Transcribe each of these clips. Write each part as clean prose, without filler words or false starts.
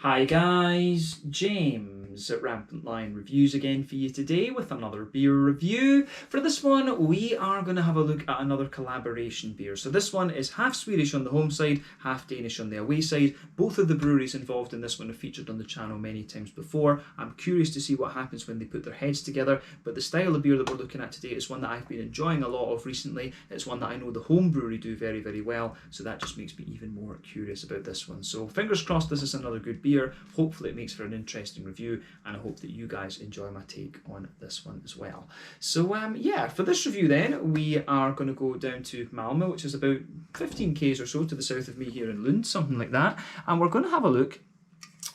Hi guys, James at RampantLionReviews again for you today with another beer review. For this one, we are going to have a look at another collaboration beer. So this one is half Swedish on the home side, half Danish on the away side. Both of the breweries involved in this one have featured on the channel many times before. I'm curious to see what happens when they put their heads together, but the style of beer that we're looking at today is one that I've been enjoying a lot of recently. It's one that I know the home brewery do very, very well, so that just makes me even more curious about this one. So fingers crossed this is another good beer. Hopefully it makes for an interesting review, and I hope that you guys enjoy my take on this one as well. So yeah, for this review then, we are going to go down to Malmö, which is about 15 k's or so to the south of me here in Lund, something like that, and we're going to have a look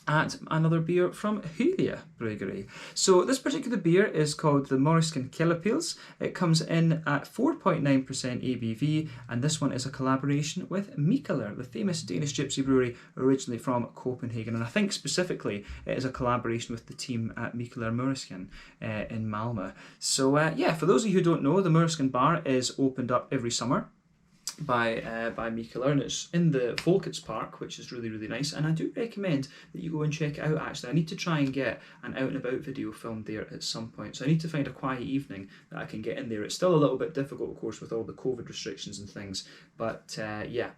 at another beer from Hyllie Bryggeri. So this particular beer is called the Moriskan Kellerpils. It comes in at 4.9% ABV, and this one is a collaboration with Mikkeller, the famous Danish gypsy brewery originally from Copenhagen. And I think specifically it is a collaboration with the team at Mikkeller Moriskan in Malmö. So yeah, for those of you who don't know, the Moriskan bar is opened up every summer by Mikkeller, and it's in the Folkets Park, which is really, really nice, and I do recommend that you go and check it out. Actually, I need to try and get an out and about video filmed there at some point, so I need to find a quiet evening that I can get in there. It's still a little bit difficult, of course, with all the COVID restrictions and things, but yeah,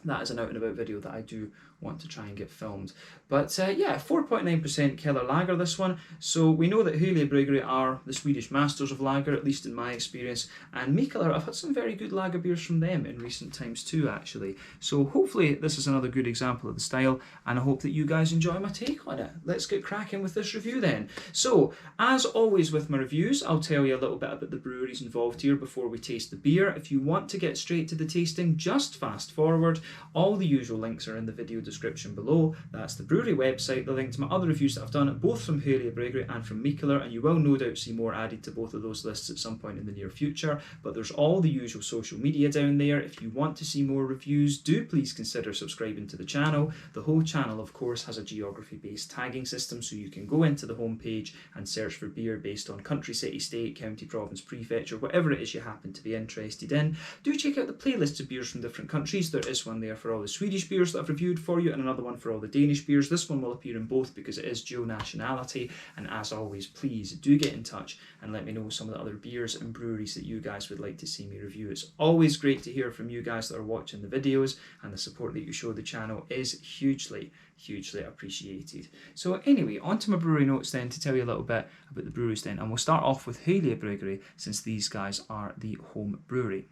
that is an out and about video that I do want to try and get filmed. But yeah, 4.9% Keller lager, this one. So we know that Hyllie Bryggeri are the Swedish masters of lager, at least in my experience, and Mikkeller, I've had some very good lager beers from them in recent times too, actually. So hopefully this is another good example of the style, and I hope that you guys enjoy my take on it. Let's get cracking with this review then. So, as always with my reviews, I'll tell you a little bit about the breweries involved here before we taste the beer. If you want to get straight to the tasting, just fast forward. All the usual links are in the video description below. That's the brewery website, the link to my other reviews that I've done, both from Hyllie Bryggeri and from Mikkeller, and you will no doubt see more added to both of those lists at some point in the near future. But there's all the usual social media down there. If you want to see more reviews, do please consider subscribing to the channel. The whole channel, of course, has a geography-based tagging system, so you can go into the homepage and search for beer based on country, city, state, county, province, prefecture, whatever it is you happen to be interested in. Do check out the playlists of beers from different countries. There is one there for all the Swedish beers that I've reviewed for you, and another one for all the Danish beers. This one will appear in both because it is dual nationality. And as always, please do get in touch and let me know some of the other beers and breweries that you guys would like to see me review. It's always great to hear from you guys that are watching the videos, and the support that you show the channel is hugely appreciated. So anyway, on to my brewery notes then, to tell you a little bit about the breweries then, and we'll start off with Hyllie Bryggeri, since these guys are the home brewery.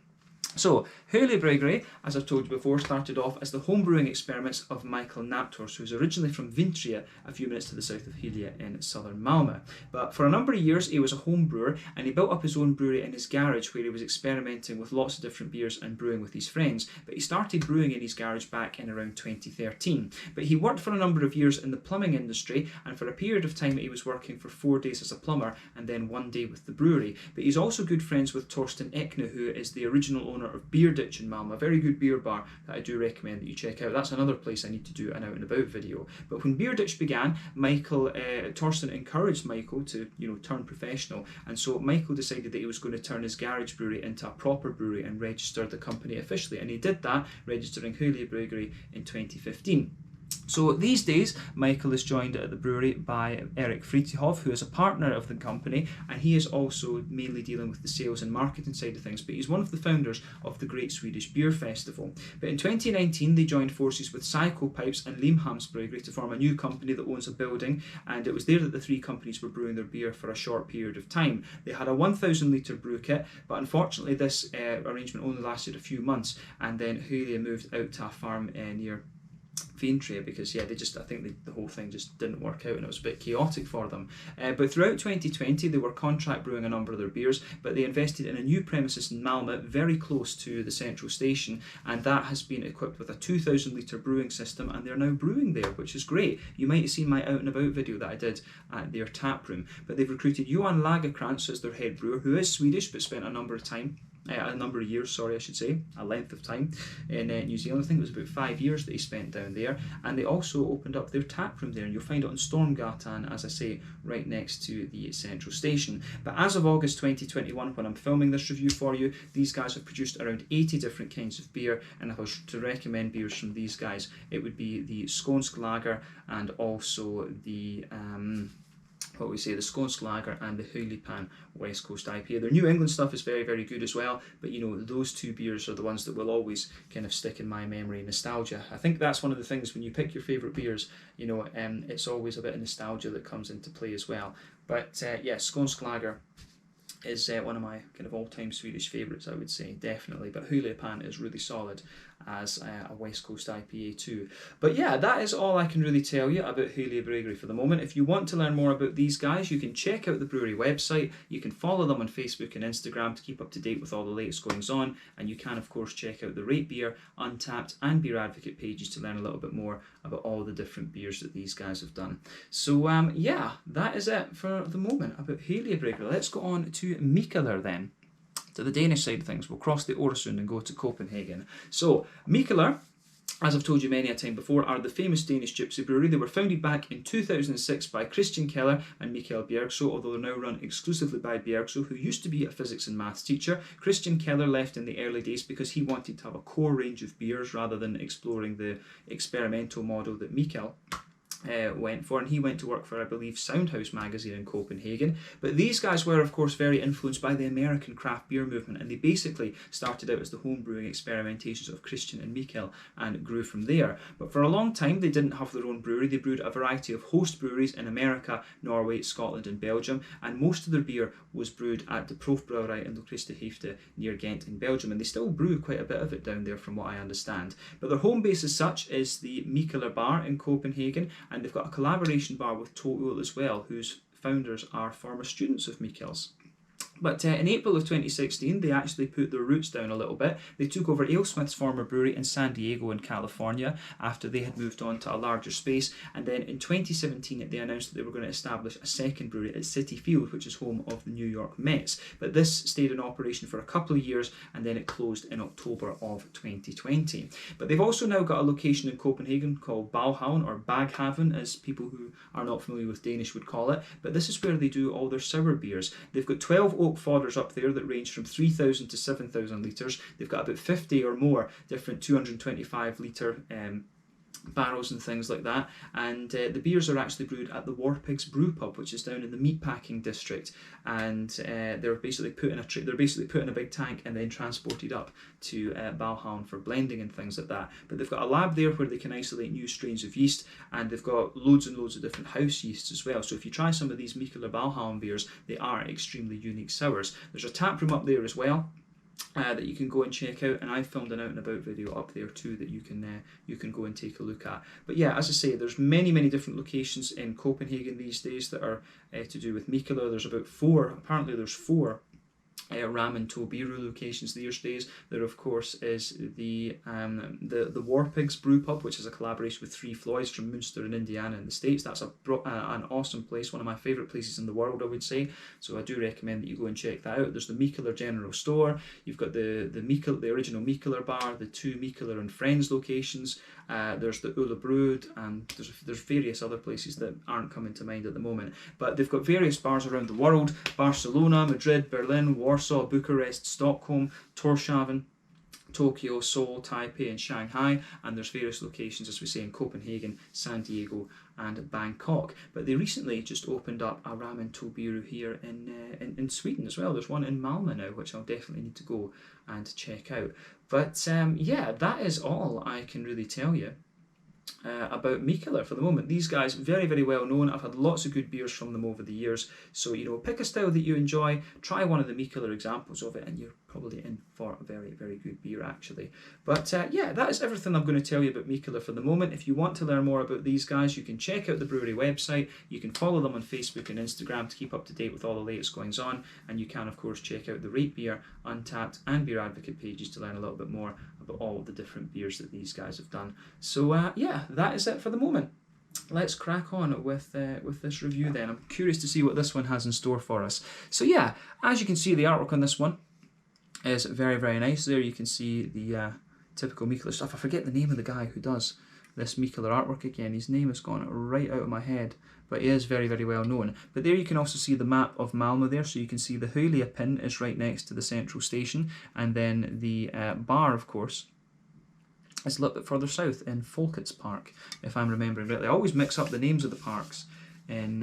So, Hyllie Bryggeri, as I've told you before, started off as the homebrewing experiments of Michael Napthorst, who's originally from Vintria, a few minutes to the south of Hyllie in southern Malmö. But for a number of years, he was a home brewer, and he built up his own brewery in his garage, where he was experimenting with lots of different beers and brewing with his friends. But he started brewing in his garage back in around 2013. But he worked for a number of years in the plumbing industry, and for a period of time he was working for 4 days as a plumber and then 1 day with the brewery. But he's also good friends with Torsten Ekne, who is the original owner of Beer Ditch in Malmö, a very good beer bar that I do recommend that you check out. That's another place I need to do an out and about video. But when Beer Ditch began, Torsten encouraged Michael to, turn professional, and so Michael decided that he was going to turn his garage brewery into a proper brewery and register the company officially, and he did that, registering Hyllie Bryggeri in 2015. So these days, Michael is joined at the brewery by Erik Fritihoff, who is a partner of the company, and he is also mainly dealing with the sales and marketing side of things, but he's one of the founders of the Great Swedish Beer Festival. But in 2019, they joined forces with Psychopipes and Limhamns Bryggeri to form a new company that owns a building, and it was there that the three companies were brewing their beer for a short period of time. They had a 1,000 litre brew kit, but unfortunately this arrangement only lasted a few months, and then Hyllie moved out to a farm near Vintria, because I think the whole thing just didn't work out and it was a bit chaotic for them. But throughout 2020 they were contract brewing a number of their beers, but they invested in a new premises in Malmö very close to the central station, and that has been equipped with a 2,000 litre brewing system, and they're now brewing there, which is great. You might have seen my out and about video that I did at their tap room. But they've recruited Johan Lagerkrantz as their head brewer, who is Swedish but spent a number of time a number of years, sorry, I should say, a length of time in New Zealand. I think it was about 5 years that he spent down there, and they also opened up their tap room there, and you'll find it on Stormgatan, as I say, right next to the central station. But as of August 2021, when I'm filming this review for you, these guys have produced around 80 different kinds of beer, and if I was to recommend beers from these guys, it would be the Skånsk Lager and also the the Skånsk Lager and the Hyllie West Coast IPA. Their New England stuff is very, very good as well, but you know, those two beers are the ones that will always kind of stick in my memory. Nostalgia. I think that's one of the things when you pick your favourite beers, you know, it's always a bit of nostalgia that comes into play as well. But yeah, Skånsk Lager is one of my kind of all-time Swedish favourites, I would say, definitely. But Hyllie is really solid as a West Coast IPA too. But yeah, that is all I can really tell you about Hyllie Bryggeri for the moment. If you want to learn more about these guys, you can check out the brewery website. You can follow them on Facebook and Instagram to keep up to date with all the latest goings on, and you can of course check out the Rate Beer, Untappd and Beer Advocate pages to learn a little bit more about all the different beers that these guys have done. So yeah, that is it for the moment about Hyllie Bryggeri. Let's go on to Mikkeller then. To the Danish side of things, we'll cross the Øresund and go to Copenhagen. So, Mikkeller, as I've told you many a time before, are the famous Danish gypsy brewery. They were founded back in 2006 by Christian Keller and Mikkel Bjergso, although they're now run exclusively by Bjergso, who used to be a physics and maths teacher. Christian Keller left in the early days because he wanted to have a core range of beers rather than exploring the experimental model that Mikkel went for, and he went to work for, I believe, Soundhouse magazine in Copenhagen. But these guys were of course very influenced by the American craft beer movement, and they basically started out as the home brewing experimentations of Christian and Mikkel and grew from there. But for a long time they didn't have their own brewery. They brewed a variety of host breweries in America, Norway, Scotland and Belgium, and most of their beer was brewed at the Proefbrouwerij in Lochristenhoofde near Ghent in Belgium, and they still brew quite a bit of it down there from what I understand. But their home base as such is the Mikkeller bar in Copenhagen, and they've got a collaboration bar with Total as well, whose founders are former students of Mikkel's. But in April of 2016, they actually put their roots down a little bit. They took over AleSmith's former brewery in San Diego in California after they had moved on to a larger space. And then in 2017, they announced that they were going to establish a second brewery at Citi Field, which is home of the New York Mets. But this stayed in operation for a couple of years, and then it closed in October of 2020. But they've also now got a location in Copenhagen called Baghaven, or Baghaven, as people who are not familiar with Danish would call it. But this is where they do all their sour beers. They've got 12 oak fodders up there that range from 3,000 to 7,000 litres. They've got about 50 or more different 225 litre barrels and things like that, and the beers are actually brewed at the Warpigs Brew Pub, which is down in the meatpacking district, and they're basically put in a big tank and then transported up to Baghaven for blending and things like that. But they've got a lab there where they can isolate new strains of yeast, and they've got loads and loads of different house yeasts as well. So if you try some of these Mikkeller Baghaven beers, they are extremely unique sours. There's a tap room up there as well that you can go and check out, and I've filmed an out and about video up there too that you can go and take a look at. But yeah, as I say, there's many different locations in Copenhagen these days that are to do with Mikkeller. There's about 4, apparently there's 4 ramen Tobiru locations these days. There of course is the Warpigs Brew Pub, which is a collaboration with 3 Floyds from Munster in Indiana in the States. That's an awesome place, one of my favourite places in the world, I would say. So I do recommend that you go and check that out. There's the Mikkeller General Store. You've got the original Mikkeller bar, the 2 Mikkeller and Friends locations. There's the Ulla Brewed, and there's various other places that aren't coming to mind at the moment. But they've got various bars around the world: Barcelona, Madrid, Berlin, Warsaw, Bucharest, Stockholm, Tórshavn, Tokyo, Seoul, Taipei and Shanghai, and there's various locations, as we say, in Copenhagen, San Diego and Bangkok. But they recently just opened up a ramen Tobiru here in Sweden as well. There's one in Malmö now, which I'll definitely need to go and check out. But yeah, that is all I can really tell you about Mikkeller for the moment. These guys, very well known. I've had lots of good beers from them over the years. So, you know, pick a style that you enjoy, try one of the Mikkeller examples of it, and you're probably in for a very good beer actually. But yeah, that is everything I'm going to tell you about Mikkeller for the moment. If you want to learn more about these guys, you can check out the brewery website. You can follow them on Facebook and Instagram to keep up to date with all the latest goings on, and you can of course check out the Rate Beer, Untappd and Beer Advocate pages to learn a little bit more about all the different beers that these guys have done. So yeah, that is it for the moment. Let's crack on with this review then. I'm curious to see what this one has in store for us. So yeah, as you can see, the artwork on this one is very, very nice. There you can see the typical Mikkeller stuff. I forget the name of the guy who does this Mikkeller artwork again. His name has gone right out of my head, but he is very, very well known. But there you can also see the map of Malmö there, so you can see the Hyllie pin is right next to the central station, and then the bar, of course, is a little bit further south in Folkets Park, if I'm remembering rightly. I always mix up the names of the parks in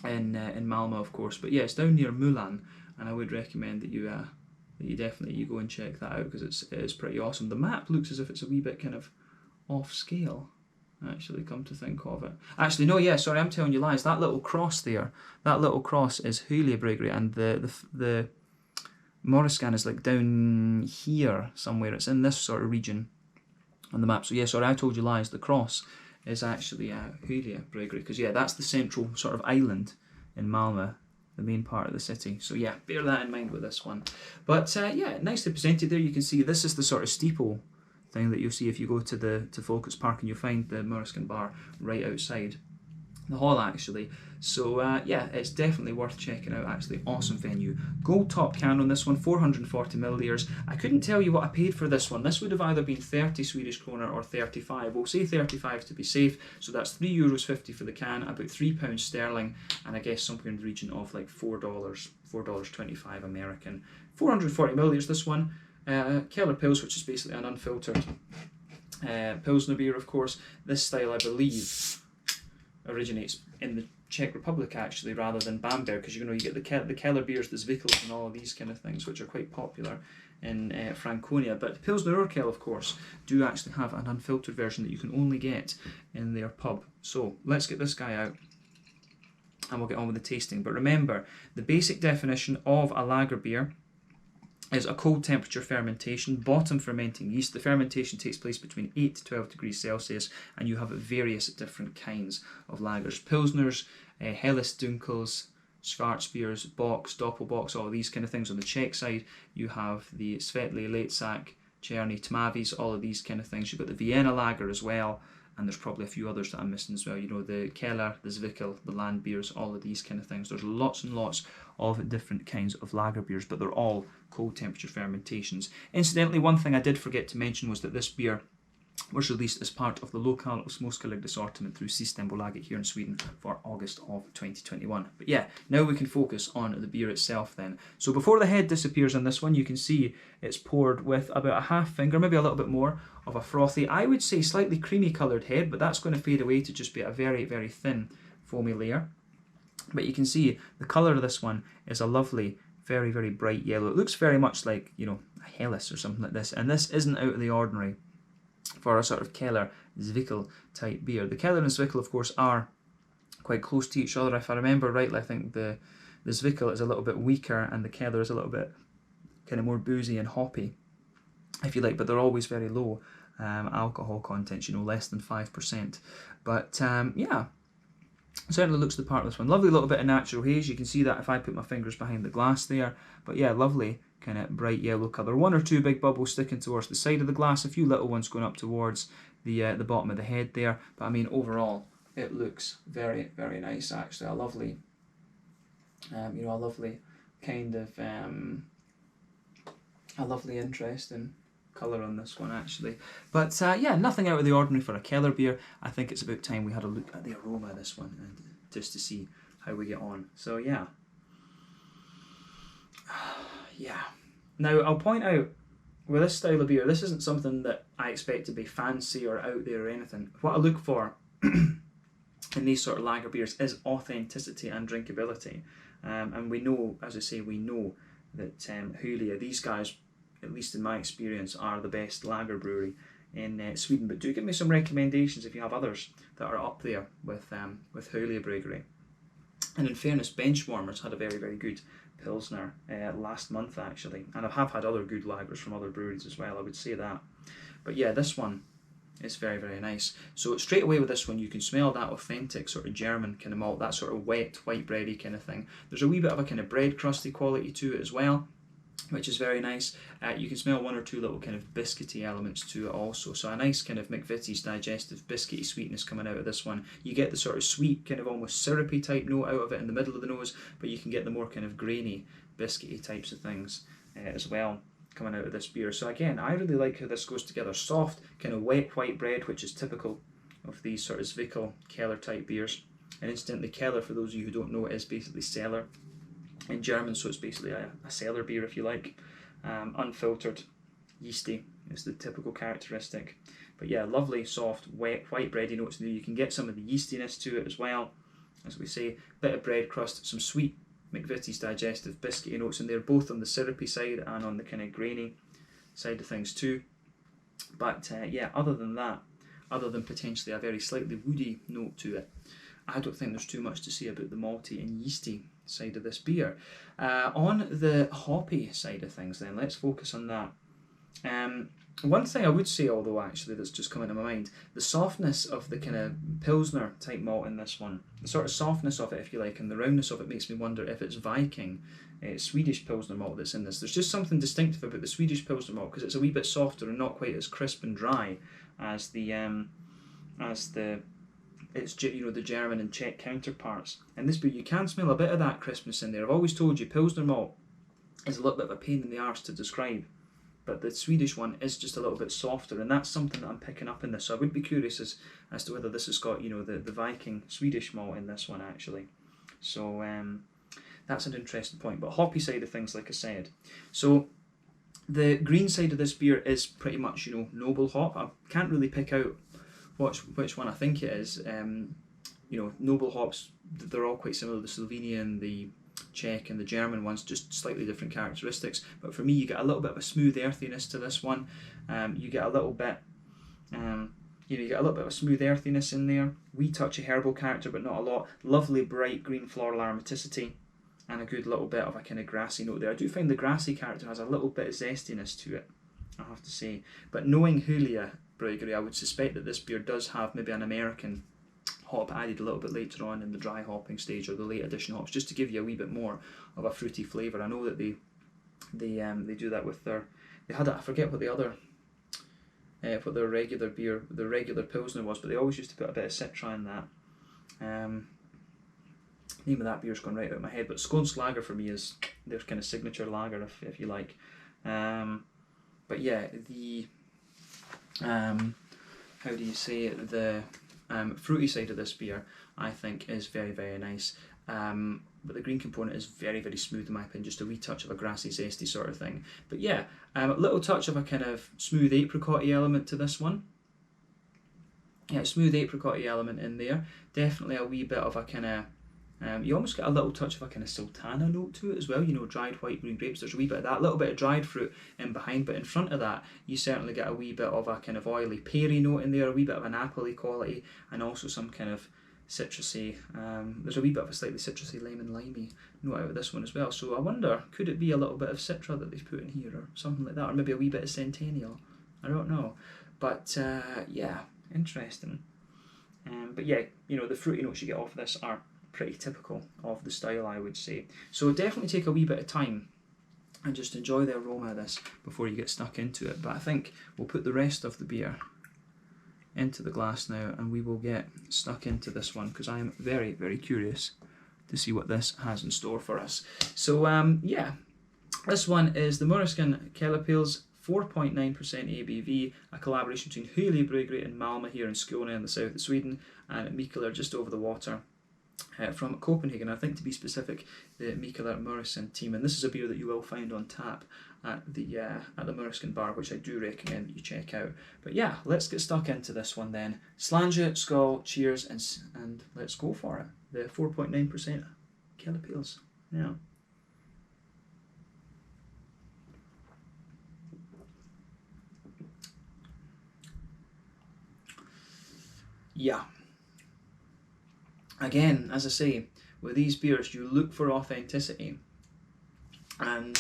Malmö, of course, but yeah, it's down near Mulan, and I would recommend that you definitely go and check that out, because it is pretty awesome. The map looks as if it's a wee bit kind of off scale, actually, come to think of it. Actually, no, yeah, sorry, I'm telling you lies. That little cross there, that little cross is Hyllie Bryggeri, and the Moriskan is like down here somewhere. It's in this sort of region on the map. So yeah, sorry, I told you lies. The cross is actually Hyllie Bryggeri, because yeah, that's the central sort of island in Malmö, the main part of the city. So yeah, bear that in mind with this one. But yeah, nicely presented there. You can see this is the sort of steeple thing that you'll see if you go to Folkets Park, and you'll find the Moriskan bar right outside the hall, actually. So yeah, it's definitely worth checking out. Actually, awesome venue. Gold top can on this one, 440 milliliters. I couldn't tell you what I paid for this one. This would have either been 30 Swedish kronor or 35. We'll say 35 to be safe. So that's €3.50 for the can, about £3 sterling, and I guess somewhere in the region of like $4.25 American. 440 milliliters. This one. Kellerpils, which is basically an unfiltered Pilsner beer, of course. This style, I believe, originates in the Czech Republic, actually, rather than Bamberg, because you get the Keller beers, the Zwickels, and all of these kind of things, which are quite popular in Franconia. But Pilsner Urquell, of course, do actually have an unfiltered version that you can only get in their pub. So let's get this guy out, and we'll get on with the tasting. But remember, the basic definition of a lager beer is a cold temperature fermentation, bottom fermenting yeast. The fermentation takes place between 8 to 12 degrees Celsius, and you have various different kinds of lagers. Pilsners, Helles Dunkels, Schwarzbiers, Box, Doppelbox, all of these kind of things. On the Czech side, you have the Svetli, Leitsak, Cherny, Tmavis, all of these kind of things. You've got the Vienna lager as well, and there's probably a few others that I'm missing as well. You know, the Keller, the Zwickel, the land beers, all of these kind of things. There's lots and lots of different kinds of lager beers, but they're all cold temperature fermentations. Incidentally, one thing I did forget to mention was that this beer was released as part of the Lokal Småskalig assortment through Systembolaget here in Sweden for August of 2021. But yeah, now we can focus on the beer itself then. So before the head disappears on this one, you can see it's poured with about a half finger, maybe a little bit more, of a frothy, I would say slightly creamy coloured head, but that's going to fade away to just be a very, very thin foamy layer. But you can see the colour of this one is a lovely, very, very bright yellow. It looks very much like, you know, a Helles or something like this, and this isn't out of the ordinary for a sort of Keller Zwickel type beer. The Keller and Zwickel, of course, are quite close to each other. If I remember rightly, I think the Zwickel is a little bit weaker and the Keller is a little bit kind of more boozy and hoppy, if you like, but they're always very low alcohol content, you know, less than 5%. But yeah, certainly looks the part of this one. Lovely little bit of natural haze. You can see that if I put my fingers behind the glass there. But yeah, lovely kind of bright yellow colour. One or two big bubbles sticking towards the side of the glass. A few little ones going up towards the bottom of the head there. But I mean, overall, it looks very, very nice. Actually, a lovely, you know, a lovely kind of a lovely, interesting colour on this one, actually. But yeah, nothing out of the ordinary for a Keller beer. I think it's about time we had a look at the aroma of this one, and just to see how we get on. So yeah. Yeah. Now, I'll point out, with this style of beer, this isn't something that I expect to be fancy or out there or anything. What I look for in these sort of lager beers is authenticity and drinkability. And we know, as I say, we know that Hyllie, these guys, at least in my experience, are the best lager brewery in Sweden. But do give me some recommendations if you have others that are up there with Hyllie Bryggeri. And in fairness, Benchwarmers had a very, very good Pilsner last month, actually. And I have had other good lagers from other breweries as well, I would say that. But yeah, this one is very, very nice. So straight away with this one, you can smell that authentic sort of German kind of malt, that sort of wet, white bready kind of thing. There's a wee bit of a kind of bread crusty quality to it as well, which is very nice. You can smell one or two little kind of biscuity elements to it also. So a nice kind of McVitie's digestive biscuity sweetness coming out of this one. You get the sort of sweet, kind of almost syrupy type note out of it in the middle of the nose, but you can get the more kind of grainy, biscuity types of things as well coming out of this beer. So again, I really like how this goes together. Soft, kind of wet white bread, which is typical of these sort of Zwickel Keller type beers. And incidentally, Keller, for those of you who don't know, is basically cellar in German, so it's basically a cellar beer, if you like. Unfiltered, yeasty is the typical characteristic. But yeah, lovely, soft, wet, white bready notes in there. You can get some of the yeastiness to it as well. As we say, bit of bread crust, some sweet McVitie's digestive biscuity notes in there, both on the syrupy side and on the kind of grainy side of things too. But yeah, other than that, other than potentially a very slightly woody note to it, I don't think there's too much to say about the malty and yeasty side of this beer. On the hoppy side of things then, let's focus on that. One thing I would say, although actually that's just come into my mind, the softness of the kind of Pilsner type malt in this one, the sort of softness of it, if you like, and the roundness of it makes me wonder if it's Viking, Swedish Pilsner malt that's in this. There's just something distinctive about the Swedish Pilsner malt because it's a wee bit softer and not quite as crisp and dry as the German and Czech counterparts. And this beer, you can smell a bit of that crispness in there. I've always told you Pilsner malt is a little bit of a pain in the arse to describe, but the Swedish one is just a little bit softer, and that's something that I'm picking up in this. So I would be curious as to whether this has got, you know, the Viking Swedish malt in this one actually. So that's an interesting point. But hoppy side of things, like I said. So the green side of this beer is pretty much, you know, noble hop. I can't really pick out which one I think it is. You know, noble hops, they're all quite similar. The Slovenian, the Czech and the German ones, just slightly different characteristics. But for me, you get a little bit of a smooth earthiness to this one. You get a little bit, you get a little bit of a smooth earthiness in there. Wee touch of herbal character, but not a lot. Lovely bright green floral aromaticity, and a good little bit of a kind of grassy note there. I do find the grassy character has a little bit of zestiness to it, I have to say. But knowing Hyllie Bryggeri, I would suspect that this beer does have maybe an American hop added a little bit later on in the dry hopping stage or the late addition hops, just to give you a wee bit more of a fruity flavour. I know that they do that with their, they had I forget what the other what their regular beer, the regular Pilsner was, but they always used to put a bit of Citra in that. Name of that beer's gone right out of my head, but Skånsk Lager for me is their kind of signature lager, if you like. But yeah, the how do you say it, the fruity side of this beer I think is very, very nice, but the green component is very, very smooth in my opinion, just a wee touch of a grassy zesty sort of thing. But yeah, a little touch of a kind of smooth apricot-y element to this one. Yeah, smooth apricot-y element in there, definitely a wee bit of a kind of you almost get a little touch of a kind of sultana note to it as well, you know, dried white green grapes. There's a wee bit of that, little bit of dried fruit in behind, but in front of that you certainly get a wee bit of a kind of oily peary note in there, a wee bit of an apple-y quality, and also some kind of citrusy, there's a wee bit of a slightly citrusy lemon-limey note out of this one as well. So I wonder, could it be a little bit of Citra that they've put in here or something like that, or maybe a wee bit of Centennial, I don't know. But yeah, interesting. But yeah, you know, the fruity notes you get off this are pretty typical of the style, I would say. So definitely take a wee bit of time and just enjoy the aroma of this before you get stuck into it. But I think we'll put the rest of the beer into the glass now and we will get stuck into this one, because I am very, very curious to see what this has in store for us. So yeah, this one is the Moriskan Kellerpils, 4.9% ABV, a collaboration between Hyllie Bryggeri and Malmö here in Skåne in the south of Sweden, and Mikkeller just over the water from Copenhagen. I think, to be specific, the Mikkeller Moriskan team. And this is a beer that you will find on tap at the Moriskan bar, which I do recommend that you check out. But yeah, let's get stuck into this one then. Slange, skål, cheers, and let's go for it. The 4.9% Kellerpils. Yeah. Yeah. Again, as I say, with these beers, you look for authenticity, and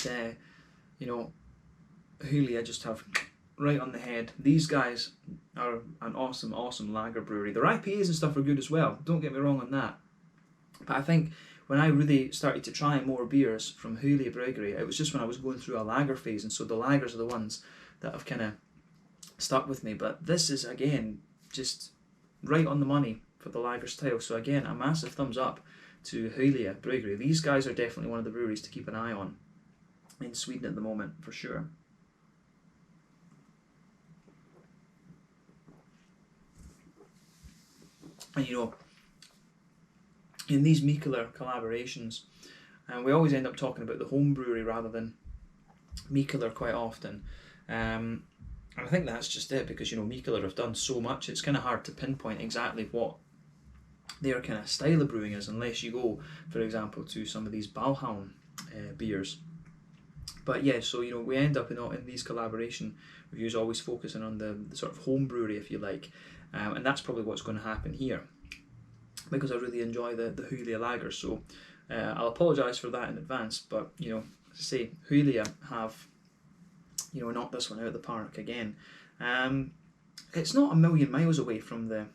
you know, Hyllie I just have right on the head. These guys are an awesome, awesome lager brewery. Their IPAs and stuff are good as well, don't get me wrong on that. But I think when I really started to try more beers from Hyllie Bryggeri, it was just when I was going through a lager phase, and so the lagers are the ones that have kind of stuck with me. But this is, again, just right on the money for the lager style. So again, a massive thumbs up to Hyllie Bryggeri. These guys are definitely one of the breweries to keep an eye on. in Sweden at the moment, for sure. And you know, in these Mikkeller collaborations, and we always end up talking about the home brewery rather than Mikkeller quite often. And I think that's just it, because you know, Mikkeller have done so much, it's kind of hard to pinpoint exactly what their kind of style of brewing is, unless you go, for example, to some of these Bauhaus beers. But yeah, so you know, we end up in these collaboration reviews always focusing on the sort of home brewery, if you like, and that's probably what's going to happen here, because I really enjoy the Hyllie lager. So I'll apologise for that in advance, but you know, as I say, Hyllie have, you know, knocked this one out of the park again. It's not a million miles away from the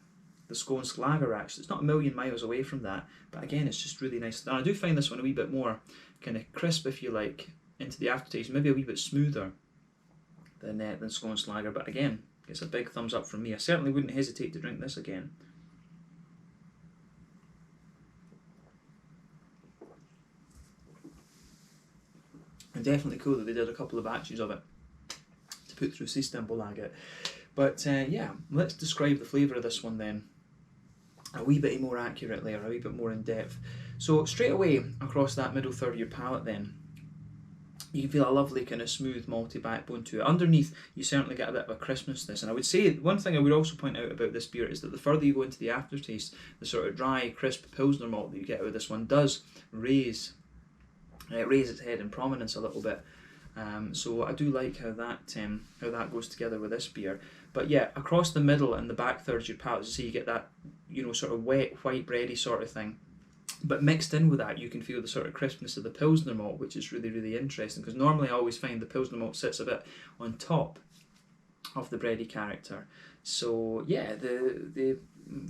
Skånsk lager, actually. It's not a million miles away from that, but again, it's just really nice. And I do find this one a wee bit more kind of crisp, if you like, into the aftertaste, maybe a wee bit smoother than Skånsk lager, but again, it's a big thumbs up from me. I certainly wouldn't hesitate to drink this again. And definitely cool that they did a couple of batches of it to put through Systembolaget. But yeah, let's describe the flavour of this one then a wee bit more accurately, or a wee bit more in depth. So straight away across that middle third of your palate then, you can feel a lovely kind of smooth malty backbone to it. Underneath, you certainly get a bit of a crispness to this. And I would say, one thing I would also point out about this beer is that the further you go into the aftertaste, the sort of dry, crisp Pilsner malt that you get out of this one does raise its head in prominence a little bit. So I do like how that goes together with this beer. But yeah, across the middle and the back thirds of your palate, so you get that, you know, sort of wet, white bready sort of thing. But mixed in with that, you can feel the sort of crispness of the Pilsner malt, which is really, really interesting, because normally I always find the Pilsner malt sits a bit on top of the bready character. So yeah, the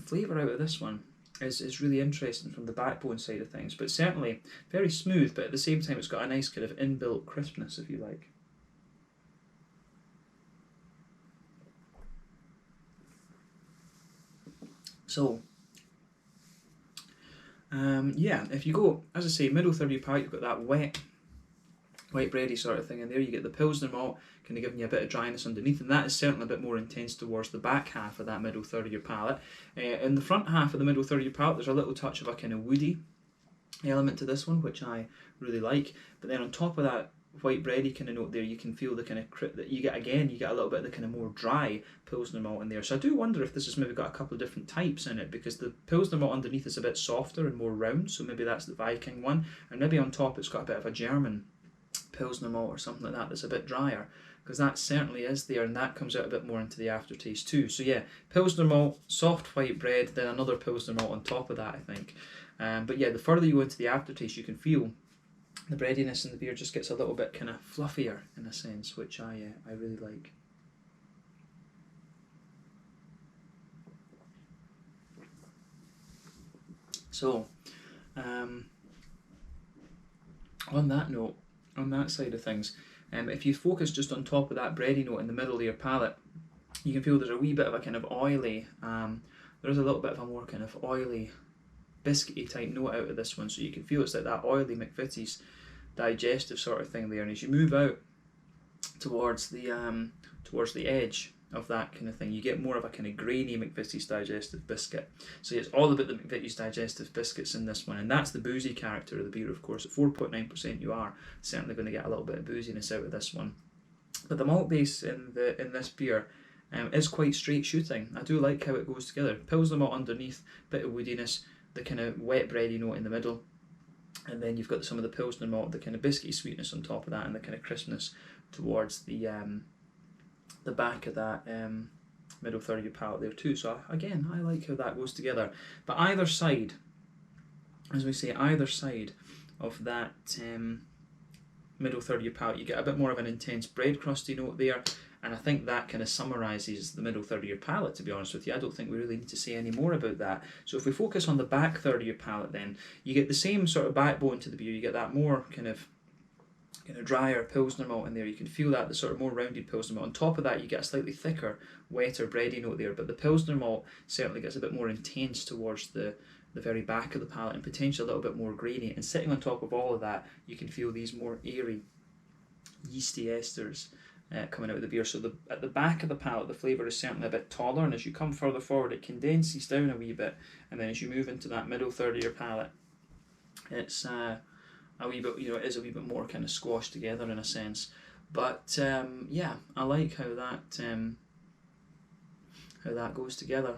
flavour out of this one is really interesting from the backbone side of things, but certainly very smooth, but at the same time it's got a nice kind of inbuilt crispness, if you like. So yeah, if you go, as I say, middle third of your palate, you've got that wet, white bready sort of thing in there. You get the Pilsner malt kind of giving you a bit of dryness underneath, and that is certainly a bit more intense towards the back half of that middle third of your palate. In the front half of the middle third of your palate, there's a little touch of a kind of woody element to this one, which I really like. But then on top of that white bready kind of note there, you can feel the kind of that you get a little bit of the kind of more dry Pilsner malt in there. So I do wonder if this has maybe got a couple of different types in it, because the Pilsner malt underneath is a bit softer and more round, so maybe that's the Viking one, and maybe on top it's got a bit of a German Pilsner malt or something like that that's a bit drier, because that certainly is there, and that comes out a bit more into the aftertaste too. So yeah, Pilsner malt, soft white bread, then another Pilsner malt on top of that, I think. But yeah, the further you go into the aftertaste, you can feel the breadiness in the beer just gets a little bit kind of fluffier in a sense, which I really like. So, on that note, on that side of things, if you focus just on top of that bready note in the middle of your palate, you can feel there's a wee bit of a kind of oily, there's a little bit of a more kind of oily, biscuity type note out of this one, so you can feel it's like that oily McVitie's digestive sort of thing there, and as you move out towards the edge of that kind of thing, you get more of a kind of grainy McVitie's digestive biscuit. So it's all about the McVitie's digestive biscuits in this one, and that's the boozy character of the beer, of course. At 4.9% you are certainly going to get a little bit of booziness out of this one. But the malt base in this beer is quite straight shooting. I do like how it goes together. Pilsner malt underneath, bit of woodiness, the kind of wet bready note in the middle, and then you've got some of the Pilsner malt, the kind of biscuity sweetness on top of that, and the kind of crispness towards the back of that middle third of your palate there too. So again, I like how that goes together. But either side, as we say, either side of that middle third of your palate, you get a bit more of an intense bread crusty note there, and I think that kind of summarises the middle third of your palate, to be honest with you. I don't think we really need to say any more about that. So if we focus on the back third of your palate then, you get the same sort of backbone to the beer. You get that more kind of drier Pilsner malt in there. You can feel that, the sort of more rounded Pilsner malt. On top of that, you get a slightly thicker, wetter, bready note there, but the Pilsner malt certainly gets a bit more intense towards the very back of the palate, and potentially a little bit more grainy. And sitting on top of all of that, you can feel these more airy yeasty esters coming out of the beer. So at the back of the palate, the flavour is certainly a bit taller, and as you come further forward, it condenses down a wee bit, and then as you move into that middle third of your palate, it's a wee bit, it is a wee bit more kind of squashed together in a sense. But yeah, I like how that goes together.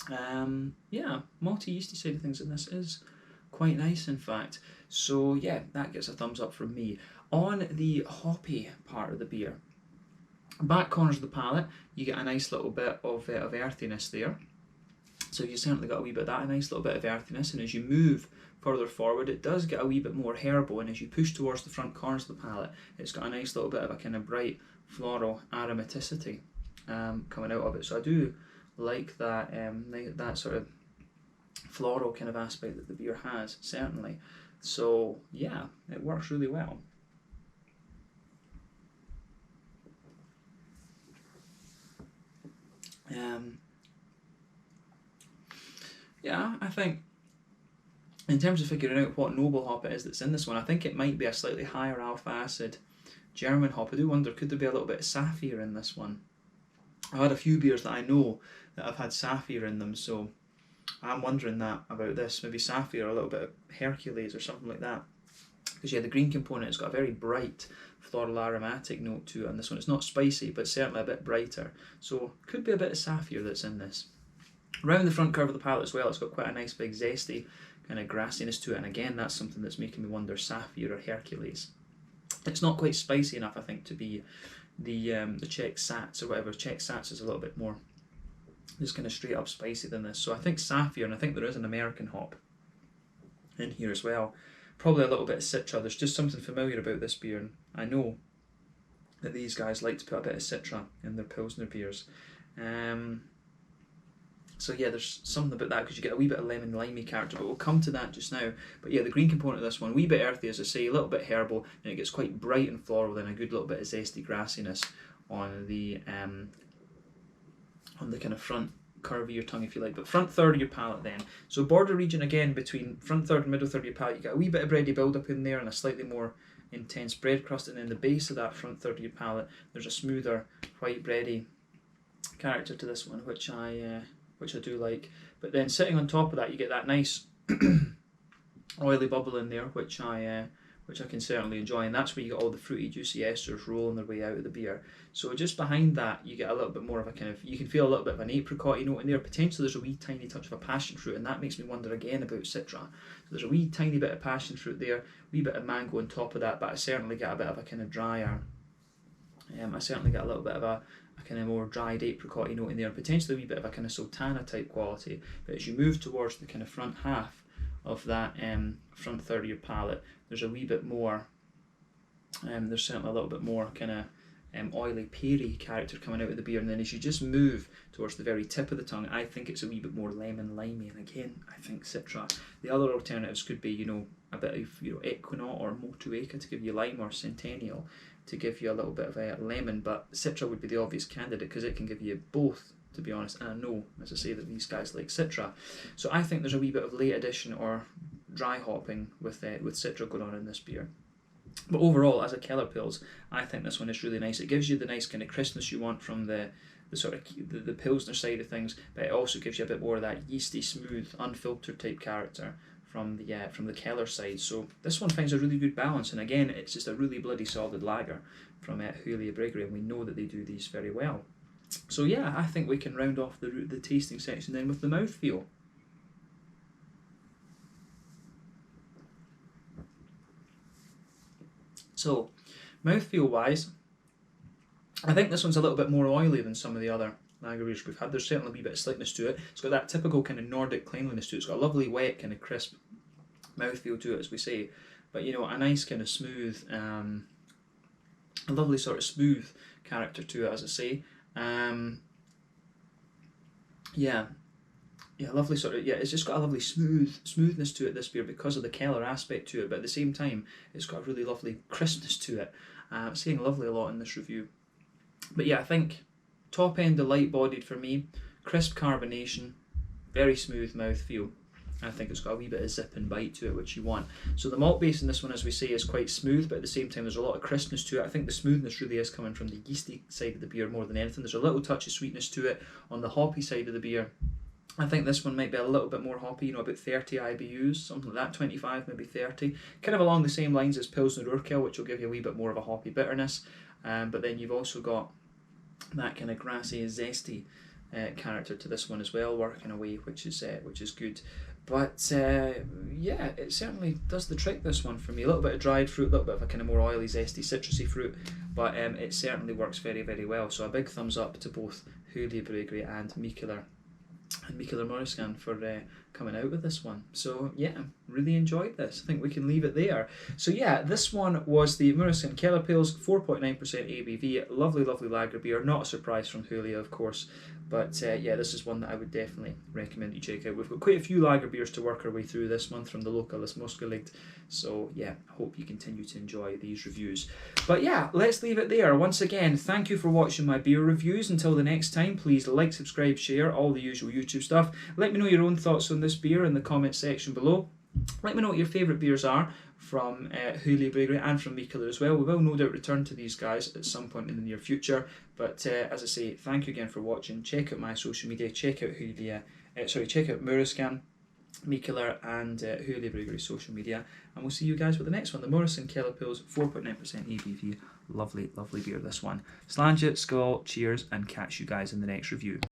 Yeah, malty yeasty side of things in this is quite nice, in fact. So yeah, that gets a thumbs up from me. On the hoppy part of the beer, back corners of the palate, you get a nice little bit of earthiness there. So you certainly got a wee bit of that, a nice little bit of earthiness, and as you move further forward, it does get a wee bit more herbal, and as you push towards the front corners of the palate, it's got a nice little bit of a kind of bright floral aromaticity coming out of it. So I do like that that sort of floral kind of aspect that the beer has, certainly. So yeah, it works really well. Yeah, I think in terms of figuring out what noble hop it is that's in this one, I think it might be a slightly higher alpha acid German hop. I do wonder, could there be a little bit of saphir in this one? I've had a few beers that I know that have had saphir in them, so I'm wondering that about this. Maybe saphir or a little bit of Hercules or something like that. Because yeah, the green component has got a very bright floral aromatic note to it, and this one it's not spicy, but certainly a bit brighter. So could be a bit of saphir that's in this. Around the front curve of the palate as well, it's got quite a nice big zesty kind of grassiness to it, and again that's something that's making me wonder, saphir or Hercules. It's not quite spicy enough, I think, to be the Czech Sats or whatever. Czech Sats is a little bit more just kind of straight up spicy than this. So I think saphir, and I think there is an American hop in here as well. Probably a little bit of Citra. There's just something familiar about this beer, and I know that these guys like to put a bit of Citra in their Pilsner beers. So yeah, there's something about that because you get a wee bit of lemon limey character, but we'll come to that just now. But yeah, the green component of this one, wee bit earthy as I say, a little bit herbal, and it gets quite bright and floral, then a good little bit of zesty grassiness on the kind of front curve of your tongue, if you like. But front third of your palate then. So border region again between front third and middle third of your palate, you get a wee bit of bready build up in there and a slightly more intense bread crust, and then the base of that front third of your palate, there's a smoother white bready character to this one, which I do like. But then sitting on top of that, you get that nice oily bubble in there, which I can certainly enjoy, and that's where you get all the fruity, juicy esters rolling their way out of the beer. So just behind that, you get a little bit more of a kind of, you can feel a little bit of an apricot note in there. Potentially there's a wee tiny touch of a passion fruit, and that makes me wonder again about Citra. So there's a wee tiny bit of passion fruit there, wee bit of mango on top of that, but I certainly get a bit of a kind of drier, I certainly get a little bit of a kind of more dried apricot note in there, and potentially a wee bit of a kind of sultana type quality. But as you move towards the kind of front half of that front third of your palate, there's a wee bit more, there's certainly a little bit more kind of oily peary character coming out of the beer, and then as you just move towards the very tip of the tongue, I think it's a wee bit more lemon limey, and again I think Citra. The other alternatives could be, a bit of Equinaut or Motueka to give you lime, or Centennial to give you a little bit of a lemon, but Citra would be the obvious candidate because it can give you both, to be honest. And I know, as I say, that these guys like Citra, so I think there's a wee bit of late addition or dry hopping with Citra going on in this beer. But overall, as a Kellerpils, I think this one is really nice. It gives you the nice kind of crispness you want from the sort of the Pilsner side of things, but it also gives you a bit more of that yeasty, smooth, unfiltered type character from the Keller side. So this one finds a really good balance, and again, it's just a really bloody solid lager from Hyllie Bryggeri, and we know that they do these very well. So yeah, I think we can round off the tasting section then with the mouthfeel. So, mouthfeel wise, I think this one's a little bit more oily than some of the other lager beers we've had. There's certainly a wee bit of slickness to it. It's got that typical kind of Nordic cleanliness to it. It's got a lovely wet kind of crisp mouthfeel to it, as we say. But a nice kind of smooth, a lovely sort of smooth character to it, as I say. Lovely sort of, it's just got a lovely smoothness to it, this beer, because of the Keller aspect to it, but at the same time, it's got a really lovely crispness to it. I'm saying lovely a lot in this review. But yeah, I think top end, the light bodied for me, crisp carbonation, very smooth mouthfeel. I think it's got a wee bit of zip and bite to it, which you want. So the malt base in this one, as we say, is quite smooth, but at the same time there's a lot of crispness to it. I think the smoothness really is coming from the yeasty side of the beer more than anything. There's a little touch of sweetness to it on the hoppy side of the beer. I think this one might be a little bit more hoppy, you know, about 30 IBUs, something like that, 25, maybe 30. Kind of along the same lines as Pilsner Urquell, which will give you a wee bit more of a hoppy bitterness. But then you've also got that kind of grassy, zesty character to this one as well, working away, which is good. But yeah, it certainly does the trick, this one, for me. A little bit of dried fruit, a little bit of a kind of more oily, zesty, citrusy fruit, but it certainly works very, very well. So a big thumbs up to both Hyllie Bryggeri and Mikkeller Moriskan for coming out with this one. So yeah, really enjoyed this. I think we can leave it there. So yeah, this one was the Moriskan Kellerpils, 4.9% ABV. Lovely, lovely lager beer. Not a surprise from Hyllie, of course. But yeah, this is one that I would definitely recommend you check out. We've got quite a few lager beers to work our way through this month from the local Moriskan. So yeah, I hope you continue to enjoy these reviews. But yeah, let's leave it there. Once again, thank you for watching my beer reviews. Until the next time, please like, subscribe, share, all the usual YouTube stuff. Let me know your own thoughts on this beer in the comment section below. Let me know what your favourite beers are from Hyllie Bryggeri and from Mikkeller as well. We will no doubt return to these guys at some point in the near future. But as I say, thank you again for watching. Check out my social media. Check out check out Moriskan, Mikkeller and Hyllie Bryggeri social media. And we'll see you guys with the next one. The Moriskan Kellerpils, 4.9% ABV. Lovely, lovely beer, this one. Sláinte, skål, cheers, and catch you guys in the next review.